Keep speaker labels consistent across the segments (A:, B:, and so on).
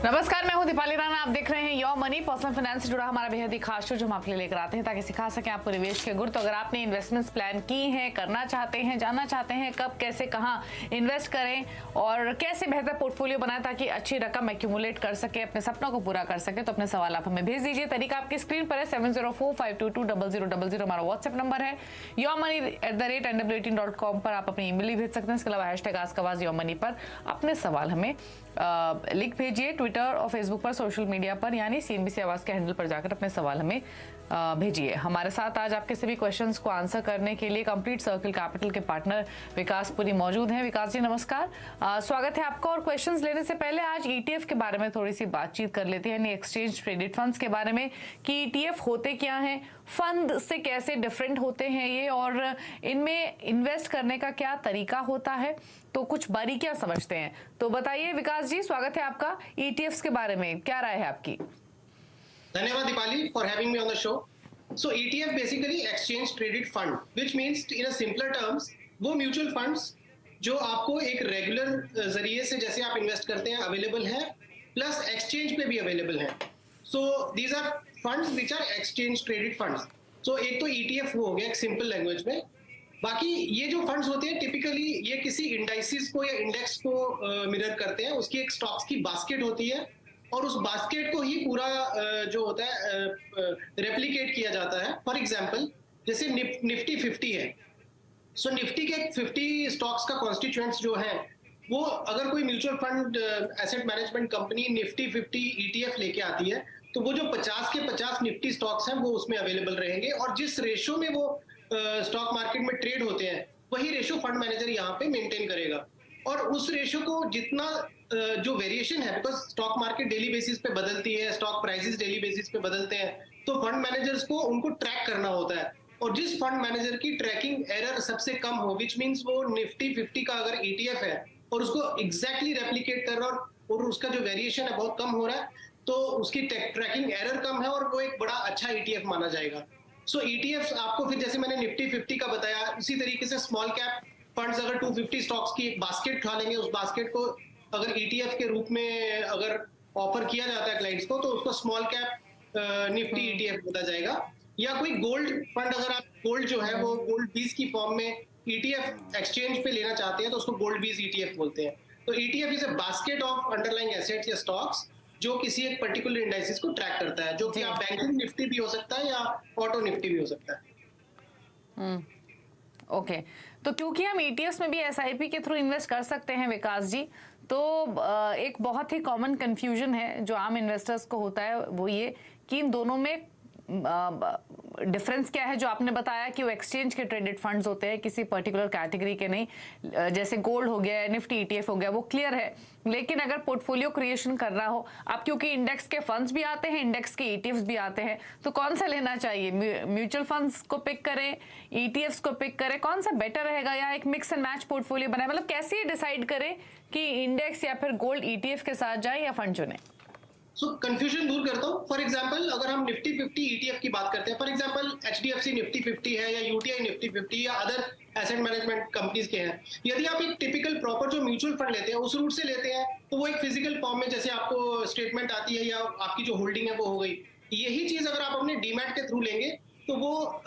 A: नमस्कार, मैं हूं दीपाली राणा। आप देख रहे हैं योर मनी। पर्सनल फाइनेंस से जुड़ा हमारा बेहद ही खास शो जो हम आपके लिए लेकर आते हैं ताकि सिखा सकें आपको निवेश के गुर। तो अगर आपने इन्वेस्टमेंट्स प्लान की हैं, करना चाहते हैं, जानना चाहते हैं कब कैसे कहां इन्वेस्ट करें और कैसे बेहतर पोर्टफोलियो बनाएं ताकि अच्छी रकम एक्यूमुलेट कर सके, अपने सपनों को पूरा कर सके, तो अपने सवाल आप हमें भेज दीजिए। तरीका आपकी स्क्रीन पर है 7045220000 हमारा व्हाट्सएप नंबर है। yourmoney@nweighting.com पर आप अपनी ईमेल भेज सकते हैं। इसके अलावा #askawaz yourmoney पर अपने सवाल हमें लिख भेजिए। ट्विटर और फेसबुक पर, सोशल मीडिया पर यानी CNBC आवाज के हैंडल पर जाकर अपने सवाल हमें भेजिए। हमारे साथ आज आपके सभी क्वेश्चंस को आंसर करने के लिए कंप्लीट सर्कल कैपिटल के पार्टनर विकास पुरी मौजूद हैं। विकास जी नमस्कार, स्वागत है आपका। और क्वेश्चंस लेने से पहले आज ETF के बारे में थोड़ी सी बातचीत कर लेते हैं, यानी एक्सचेंज ट्रेडेड फंड्स के बारे में कि ETF होते क्या हैं, फंड से कैसे डिफरेंट होते हैं ये, और इनमें इन्वेस्ट करने का क्या तरीका होता है, तो कुछ बारीकियां समझते हैं। तो बताइए विकास जी, स्वागत है आपका। ETFs के बारे में क्या राय है आपकी?
B: धन्यवाद Deepali for having me on the show. So ETF basically exchange traded fund, which means in a simpler terms वो म्यूचुअल फंड्स जो आपको एक रेगुलर जरिए से जैसे आप इन्वेस्ट करते हैं अवेलेबल है, प्लस एक्सचेंज पे भी अवेलेबल है। So these are funds which are exchange traded funds. So एक तो ETF वो हो गया एक सिंपल लैंग्वेज में। बाकी ये जो फंड्स होते हैं टिपिकली ये किसी इंडाइसिस को या इंडेक्स को मिरर करते हैं। उसकी एक स्टॉक्स की बास्केट होती है और उस बास्केट को ही पूरा जो होता है रेप्लिकेट किया जाता है। फॉर एग्जांपल जैसे निफ्टी 50 है। सो निफ्टी के 50 स्टॉक्स का कॉन्स्टिट्यूएंट्स जो है वो अगर कोई mutual fund asset management company Nifty 50 ETF लेके आती है तो वो जो 50 के 50 निफ्टी स्टॉक्स हैं वो उसमें अवेलेबल रहेंगे और जिस रेशो में वो स्टॉक मार्केट में ट्रेड होते हैं वही रेशो फंड मैनेजर यहाँ पे मेंटेन करेगा। और उस रेशो को जितना जो वेरिएशन है, because stock market daily basis पे बदलती है, स्टॉक प्राइसेस डेली बेसिस पे बदलते हैं, तो फंड मैनेजर्स को उनको ट्रैक करना होता है। और जिस फंड मैनेजर की ट्रैकिंग एरर सबसे कम हो, विच मींस वो निफ्टी 50 का अगर ETF है और उसको एग्जैक्टली रेप्लिकेट कर रहा है और उसका जो वेरिएशन है बहुत कम हो रहा है, तो उसकी ट्रैकिंग एरर कम है और वो एक बड़ा अच्छा ETF माना जाएगा। सो ETFs आपको फिर जैसे मैंने निफ्टी 50 का बताया, उसी तरीके से स्मॉल कैप फंड्स अगर 250 स्टॉक्स की एक बास्केट उठा लेंगे, उस बास्केट को अगर ETF के रूप में अगर ऑफर किया जाता है क्लाइंट्स को तो उसको स्मॉल कैप निफ्टी ETF होता जाएगा। या कोई गोल्ड फंड, अगर आप गोल्ड जो है वो गोल्ड बीज की फॉर्म में ETF एक्सचेंज पे लेना चाहते हैं तो उसको गोल्ड बीज ETF बोलते हैं। तो ETF is a basket of underlying assets या स्टॉक्स जो किसी एक पर्टिकुलर इंडाइसिस को ट्रैक करता है, जो कि आप बैंकिंग निफ्टी भी हो सकता है या ऑटो निफ्टी भी हो सकता है।
A: ओके, तो क्योंकि हम ETFs में भी SIP के थ्रू इन्वेस्ट कर सकते हैं विकास जी, तो एक बहुत ही कॉमन कंफ्यूजन है जो आम इन्वेस्टर्स को होता है वो ये कि इन दोनों में डिफरेंस क्या है। जो आपने बताया कि वो एक्सचेंज के ट्रेडेड फंड्स होते हैं, किसी पर्टिकुलर कैटेगरी के नहीं, जैसे गोल्ड हो गया, निफ्टी ETF हो गया, वो क्लियर है। लेकिन अगर पोर्टफोलियो क्रिएशन कर रहा हो आप, क्योंकि इंडेक्स के फंड्स भी आते हैं, इंडेक्स के ETFs भी आते हैं, तो कौन सा लेना चाहिए? म्यूचुअल फंड्स को पिक करें, ETFs को पिक करें, कौन सा बेटर रहेगा, या एक मिक्स एंड मैच पोर्टफोलियो बनाए? मतलब कैसे डिसाइड करें कि इंडेक्स या फिर गोल्ड ETF के साथ जाए या फंड चुने?
B: सो कंफ्यूजन दूर करता हूँ। फॉर एग्जांपल अगर हम निफ्टी 50 ETF की बात करते हैं, फॉर एग्जांपल HDFC निफ्टी 50 है या UTI निफ्टी 50 या अदर एसेट मैनेजमेंट कंपनीज के हैं, यदि आप एक टिपिकल प्रॉपर जो म्यूचुअल फंड लेते हैं उस रूट से लेते हैं तो वो एक फिजिकल फॉर्म में जैसे आपको स्टेटमेंट आती है या आपकी जो होल्डिंग है वो हो गई। यही चीज अगर आप अपने डीमैट के थ्रू लेंगे तो वो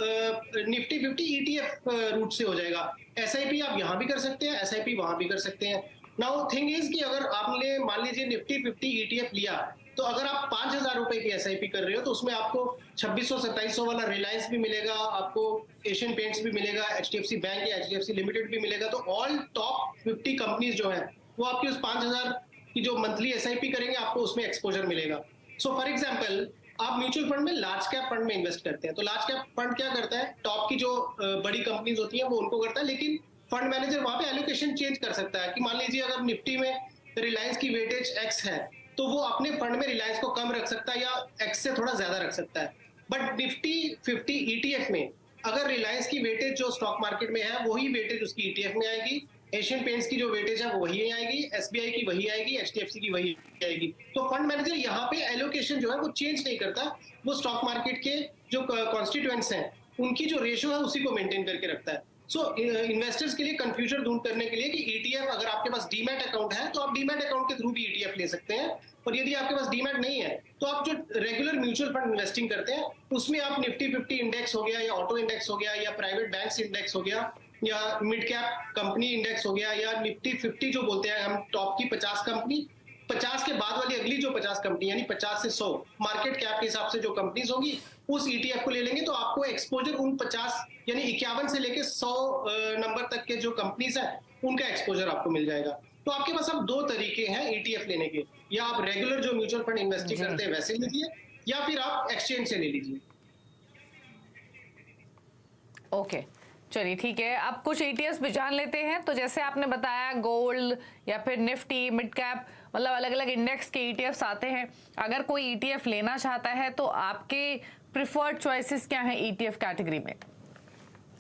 B: निफ्टी 50 ETF रूट से हो जाएगा। SIP आप यहाँ भी कर सकते हैं, SIP वहां भी कर सकते हैं। नाउ थिंग इज कि अगर आपने मान लीजिए निफ्टी 50 ETF लिया तो अगर आप 5,000 रुपए की SIP कर रहे हो तो उसमें आपको 2600-2700 वाला रिलायंस भी मिलेगा, आपको एशियन पेंट्स भी मिलेगा, HDFC बैंक या HDFC लिमिटेड भी मिलेगा। तो ऑल टॉप 50 कंपनीज जो है वो आपकी उस 5,000 की जो मंथली SIP करेंगे आपको उसमें एक्सपोजर मिलेगा। सो फॉर एग्जाम्पल आप म्यूचुअल फंड में लार्ज कैप फंड में इन्वेस्ट करते हैं तो लार्ज कैप फंड क्या करता है, टॉप की जो बड़ी कंपनीज होती है वो उनको करता है, लेकिन फंड मैनेजर वहां पे एलोकेशन चेंज कर सकता है कि मान लीजिए अगर निफ्टी में रिलायंस की वेटेज X है तो वो अपने फंड में रिलायंस को कम रख सकता है या X से थोड़ा ज्यादा रख सकता है। बट निफ्टी 50 ETF में अगर रिलायंस की वेटेज जो स्टॉक मार्केट में है वही वेटेज उसकी ETF में आएगी, एशियन पेंट्स की जो वेटेज है वो वही आएगी, SBI की वही आएगी, HDFC की वही आएगी। तो फंड मैनेजर यहाँ पे एलोकेशन जो है वो चेंज नहीं करता, वो स्टॉक मार्केट के जो कॉन्स्टिट्यूएंट्स हैं उनकी जो रेशियो है उसी को मेंटेन करके रखता है। सो इन्वेस्टर्स के लिए कंफ्यूजन दूर करने के लिए कि ईटीएफ, अगर आपके पास डीमैट अकाउंट है तो आप डीमैट अकाउंट के थ्रू भी ईटीएफ ले सकते हैं, और यदि आपके पास डीमैट नहीं है तो आप जो रेगुलर म्यूचुअल फंड इन्वेस्टिंग करते हैं उसमें आप निफ्टी 50 इंडेक्स हो गया, या ऑटो इंडेक्स हो गया, या प्राइवेट बैंक्स इंडेक्स हो गया, या मिड कैप कंपनी इंडेक्स हो गया, या निफ्टी 50 जो बोलते हैं हम, टॉप की 50 कंपनी, 50 के बाद वाली अगली जो 50 कंपनी यानी 50 से 100 मार्केट कैप के हिसाब से जो कंपनीज होगी उस ईटीएफ को ले लेंगे, तो आपको एक्सपोजर उन 50 यानी 51 से लेके 100 नंबर तक के जो कंपनीज है उनका एक्सपोजर आपको मिल जाएगा। तो आपके पास अब दो तरीके हैं ईटीएफ लेने के, या आप रेगुलर जो म्यूचुअल फंड इन्वेस्टिंग करते हैं वैसे लीजिए, या फिर आप एक्सचेंज से ले लीजिए।
A: ओके, चलिए ठीक है। अब कुछ ईटीएफ भी जान लेते हैं। तो जैसे आपने बताया गोल्ड या फिर निफ्टी, मिड कैप, मतलब अलग अलग इंडेक्स के ईटीएफ्स आते हैं। अगर कोई ईटीएफ लेना चाहता है तो आपके प्रिफर्ड चॉइसेस क्या हैं ईटीएफ कैटेगरी में?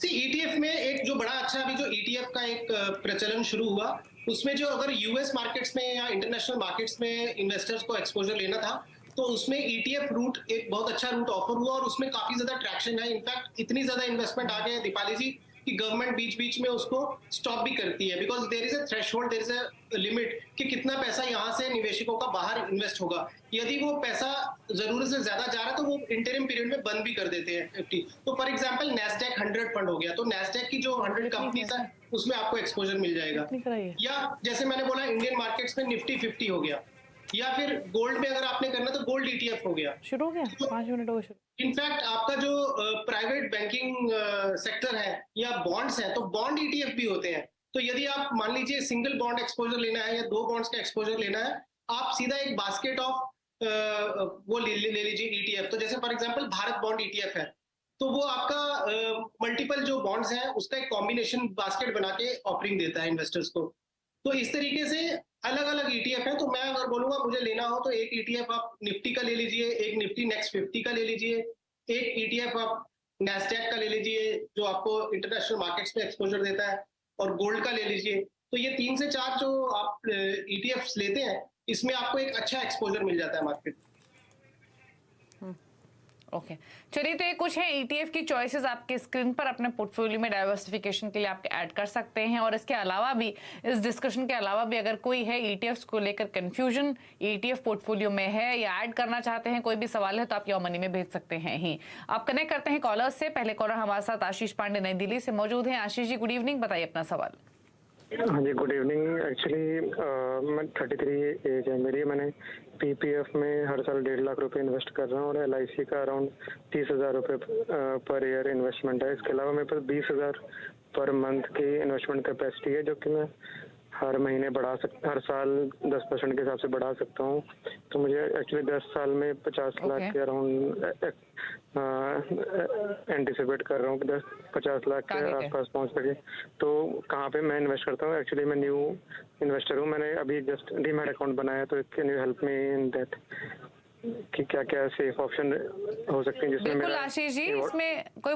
B: ईटीएफ में एक जो बड़ा अच्छा अभी जो ईटीएफ का एक प्रचलन शुरू हुआ, उसमें जो अगर यूएस मार्केट्स में या इंटरनेशनल मार्केट्स में इन्वेस्टर्स को एक्सपोजर लेना था तो उसमें ईटीएफ रूट एक बहुत अच्छा रूट ऑफर हुआ, और उसमें काफी ज्यादा ट्रैक्शन है। इनफैक्ट इतनी ज्यादा इन्वेस्टमेंट आ गए हैं दीपाली जी कि गवर्नमेंट बीच बीच में उसको स्टॉप भी करती है, because there is a threshold, there is a limit कि कितना पैसा यहाँ से निवेशकों का बाहर इन्वेस्ट होगा। यदि वो पैसा जरूरत से ज्यादा जा रहा है तो वो इंटरिम पीरियड में बंद भी कर देते हैं एफटी। तो फॉर एग्जांपल नैस्डैक 100 फंड हो गया, तो नैस्डैक की जो 100 कंपनीज है उसमें आपको एक्सपोजर मिल जाएगा। या जैसे मैंने बोला इंडियन मार्केट्स में निफ्टी 50 हो गया, या फिर गोल्ड में अगर आपने करना तो गोल्ड ईटीएफ हो गया।
A: शुरू हो गया, 5 मिनट हो गए शुरू।
B: इनफैक्ट आपका जो प्राइवेट बैंकिंग सेक्टर है या बॉन्ड्स है तो बॉन्ड ईटीएफ भी होते हैं। तो यदि आप मान लीजिए सिंगल बॉन्ड एक्सपोजर लेना है या 2 बॉन्ड्स का एक्सपोजर लेना है, आप सीधा एक बास्केट ऑफ वो ले लीजिए ईटीएफ। तो जैसे for example Bharat bond ETF है, तो वो आपका मल्टीपल जो बॉन्ड्स हैं उसका एक कॉम्बिनेशन बास्केट बना के ऑफरिंग देता है इन्वेस्टर्स को। तो इस तरीके से अलग अलग ईटीएफ है। तो मैं अगर बोलूंगा मुझे लेना हो तो एक ईटीएफ आप निफ्टी का ले लीजिए, एक निफ्टी नेक्स्ट 50 का ले लीजिए, एक ईटीएफ आप नैस्डैक का ले लीजिए जो आपको इंटरनेशनल मार्केट्स में एक्सपोजर देता है, और गोल्ड का ले लीजिए। तो ये 3 से 4 जो आप ईटीएफ लेते हैं इसमें आपको एक अच्छा एक्सपोजर मिल जाता है मार्केट।
A: ओके, चलिए तो ये कुछ है ईटीएफ की चॉइसेस आपके स्क्रीन पर अपने पोर्टफोलियो में डाइवर्सिफिकेशन के लिए आप ऐड कर सकते हैं। और इसके अलावा भी, इस डिस्कशन के अलावा भी, अगर कोई है ईटीएफ्स को लेकर कंफ्यूजन ईटीएफ पोर्टफोलियो में है या ऐड करना चाहते हैं, कोई भी सवाल है तो आप योर मनी में भेज सकते हैं ही। आप कनेक्ट करते हैं कॉलर्स से। पहले कॉलर हमारे साथ आशीष पांडे नई दिल्ली से मौजूद है। आशीष जी गुड इवनिंग, बताइए अपना सवाल।
C: हाँ जी गुड इवनिंग। एक्चुअली मैं 33 एज है मेरी। मैंने पीपीएफ में हर साल 1.5 लाख रुपए इन्वेस्ट कर रहा हूँ, और एलआईसी का अराउंड 30,000 रुपए पर ईयर इन्वेस्टमेंट है। इसके अलावा मेरे पास 20,000 पर मंथ की इन्वेस्टमेंट कैपेसिटी है, जो कि मैं हर महीने हर साल 10% के हिसाब से बढ़ा सकता हूँ। तो मुझे एक्चुअली 10 साल में 50 लाख के अराउंड एंटिसिपेट कर रहा हूँ कि 50 लाख के आसपास पहुँच सके। तो कहाँ पे मैं इन्वेस्ट करता हूँ? एक्चुअली मैं न्यू इन्वेस्टर हूँ, मैंने अभी जस्ट डीमैट अकाउंट बनाया, तो can you help me in that कि क्या क्या सेफ ऑप्शन हो सकते हैं जिसमें
A: बिल्कुल आशीष जी, इसमें कोई